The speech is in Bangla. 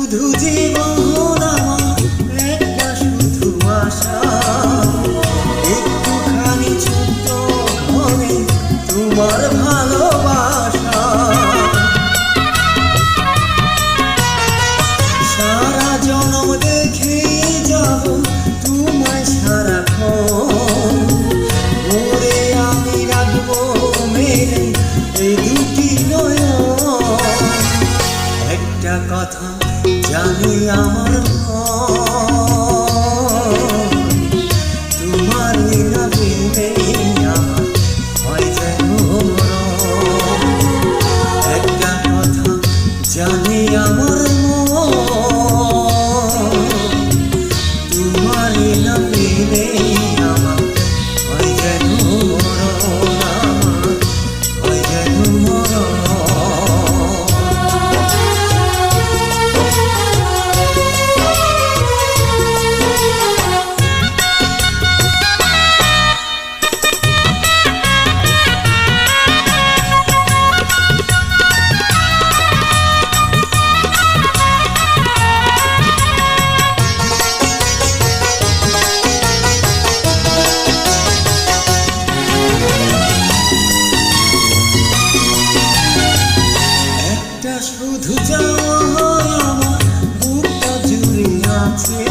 শুধু জীবন আমার, একটা শুধু আশা, একটুখানি ছোট্ট মনে তোমার ভালোবাসা। সারা জনম দেখে যাব তোমায় সারাক্ষণ, ওরে আমি রাখবো মেরে এই দুটি নয়ন। একটা কথা জানি আমার তোমার না পেলে আমার হয় যেন মরণ। একটা কথা জানি আমার তোমার না পেলে আমার হয় যেন মরণ, আমার হয় যেন মরণ। শুধু যাওয়া আমার বুকটা জুড়ে আছে,